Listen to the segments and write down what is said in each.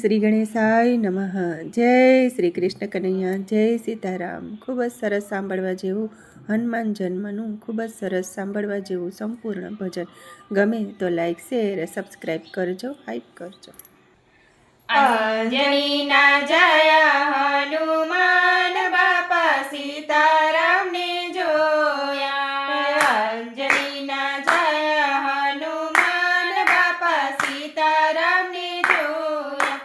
શ્રી ગણેશાય નમઃ. જય શ્રી કૃષ્ણ કનૈયા, જય સીતારામ. ખૂબ જ સરસ સાંભળવા જેવું હનુમાન જન્મનું ખૂબ જ સરસ સાંભળવા જેવું સંપૂર્ણ ભજન. ગમે તો લાઈક, શેર, સબસ્ક્રાઈબ કરજો, હાઈપ કરજો. અંજનીના જયા હનુમાન બાપા સીતારામને જોયા. અંજનીના જયા હનુમાન બાપા સીતારામને જોયા.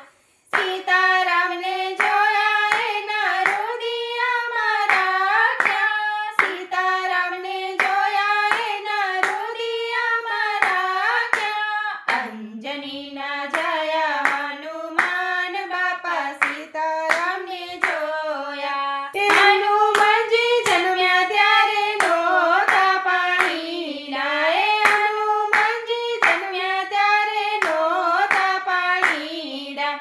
સીતારામને જોયા એના રુદિયામાં રાખ્યા. સીતારામને જોયા એના રુદિયામાં રાખ્યા. અંજનીના જયા હનુમાન બાપા સીતારામને જોયા. હનુમાનજી જન્મ્યા ત્યારે નહોતા પાણીના. હનુમાનજી જન્મ્યા ત્યારે નહોતા પાણીના.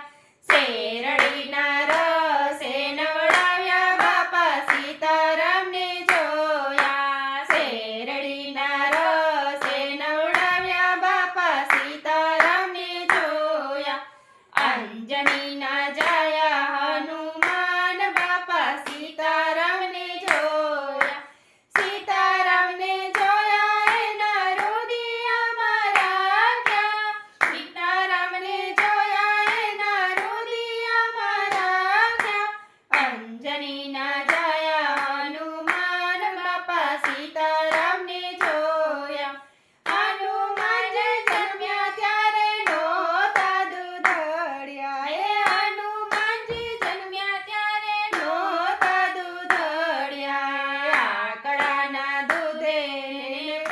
શેરડીના રસે નવડાવ્યા બાપા સીતારામને જોયા. શેરડીના રસે નવડાવ્યા બાપા સીતારામને જોયા. અંજનીના જયા હનુમાન બાપા સીતારામને જોયા. સીતારામને જોયા એના રુદિયામાં રાખ્યા. સીતારામને જોયા એના રુદિયામાં રાખ્યા. અંજનીના જયા હનુમાન બાપા સીતારામને જોયા. હનુમાનજી જન્મ્યા ત્યારે નહોતા દૂધળિયા. હનુમાનજી જન્મ્યા ત્યારે નહોતા દૂધળિયા. આકડાના દૂધે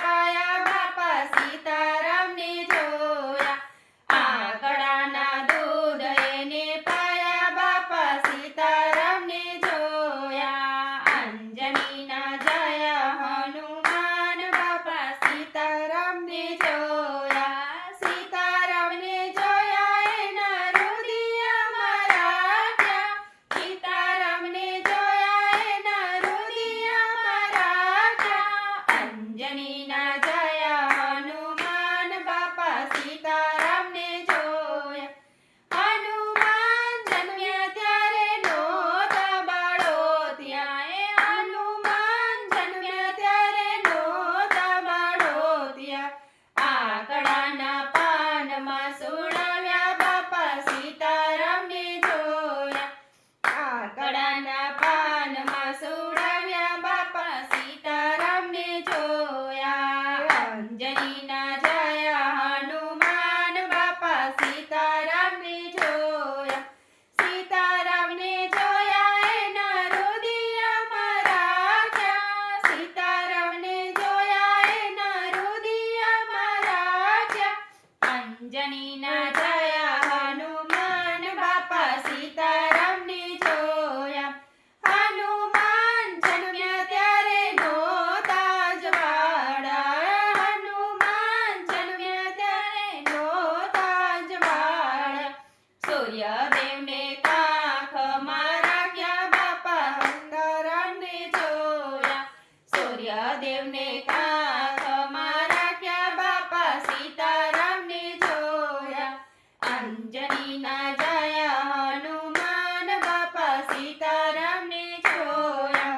પાયા બાપા સીતારામને જોયા. આકડાના દૂધ એને પાયા બાપા સીતારામને જોયા. અંજનીના જયા હનુમાન બાપા સીતારામને જોયા. સીતારામને જોયા એના રુદિયામાં રાખ્યા. સીતારામને જોયા એના રુદિયામાં રાખ્યા. અંજનીના જયા હનુમાન બાપા સીતારામને જોયા. હનુમાન જન્મ્યા ત્યારે નહોતા બાળોતિયા. હનુમાન જન્મ્યા ત્યારે નહોતા બાળોતિયા. આકડાના પાનમાં સુડાવ્યા બાપા સીતારામને જોયા. આકડાના પાનમાં સુડાવ્યા બાપા સીતારામને જોયા. અંજનીના જયા હનુમાન બાપા સીતારામને જોયા. સીતારામને જોયા એના રુદિયામાં રાખ્યા. સીતારામને જોયા એના રુદિયામાં રાખ્યા. અંજનીના જયા હનુમાન બાપા સીતારામને જોયા. હનુમાન જન્મ્યા ત્યારે નહોતા જવાડા. હનુમાન જન્મ્યા ત્યારે નહોતા જવાડા. સૂર્યદેવને કાખમાં રાખ્યા બાપા હંદરાને જોયા. સૂર્યદેવને કાખમાં રાખ્યા બાપા સીતારામને જોયા. અંજનીના જયા હનુમાન બાપા સીતારામને જોયા.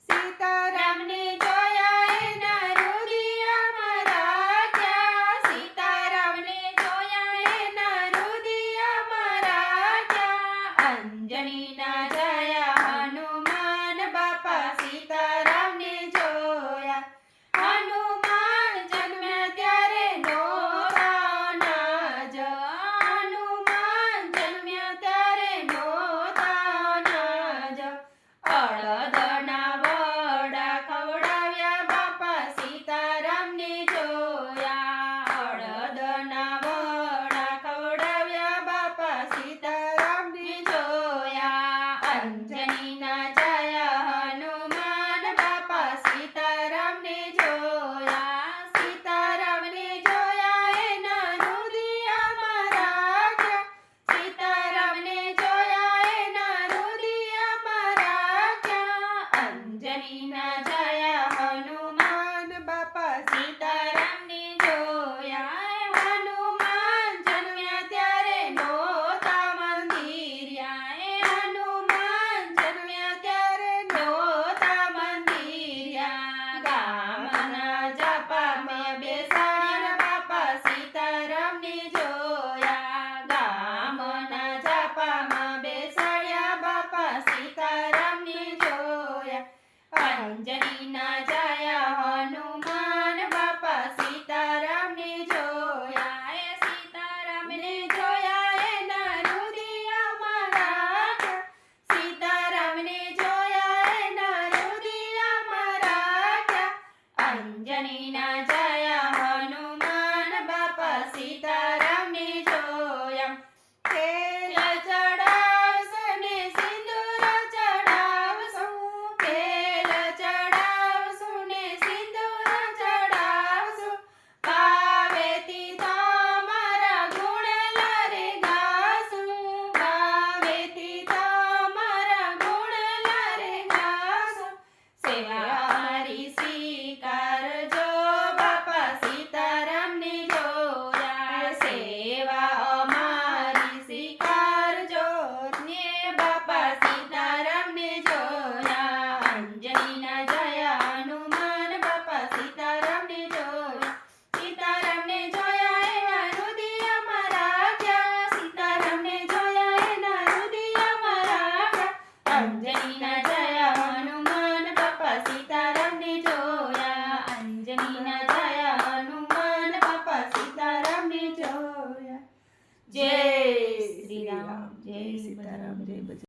સીતારામને જોયા એના રુદિયામાં રાખ્યા. સીતારામને જોયા એના રુદિયામાં રાખ્યા. અંજનીના જયા હનુમાન બાપા સીતારામને જોયા. હનુમાન જન્મ્યા ત્યારે નહોતા અનાજ. હનુમાન જન્મ્યા ત્યારે નહોતા અનાજ. અડદના વડા ખવડાવ્યા બાપા સીતારામને જોયા. અડદના વડા ખવડાવ્યા બાપા સીતારામને જોયા. અંજનીના જયા હનુમાન બાપા સીતારામને જોયા. સીતારામને જોયા એના રુદિયામાં રાખ્યા. સીતારામને જોયા એના રુદિયામાં રાખ્યા. અંજનીના જયા હનુમાન બાપા સીતારામને જોયા. હનુમાન જન્મ્યા ત્યારે નહોતા મંદિર. અંજનીના જયા હનુમાન બાપા સીતારામને જોયા એ સીતારામને જોયા એના રુદિયામાં રાખ્યા સીતારામને જોયા એના રુદિયામાં રાખ્યા અંજનીના જયા હનુમાન બાપા સીતારામને જોયા તેલ ચડાવશો ને સિંદૂર ચડાવશો તેલ ચડાવશો ને સિંદૂર ચડાવશો ભાવેથી તમારા ગુણ લારે ગાશું ભાવેથી તમારા ગુણ લારે ગાશું સેવા અમારી સ્વીકારજો બાપા સીતારામને જોયા સેવા અમારી સ્વીકારજો ને બાપા સીતારામને જોયા અંજનીના જયા હનુમાન બાપા સીતારામને જોયા સીતારામને જોયા એના રુદિયામાં રાખ્યા સીતારામને જોયા એના રુદિયામાં રાખ્યા અંજનીના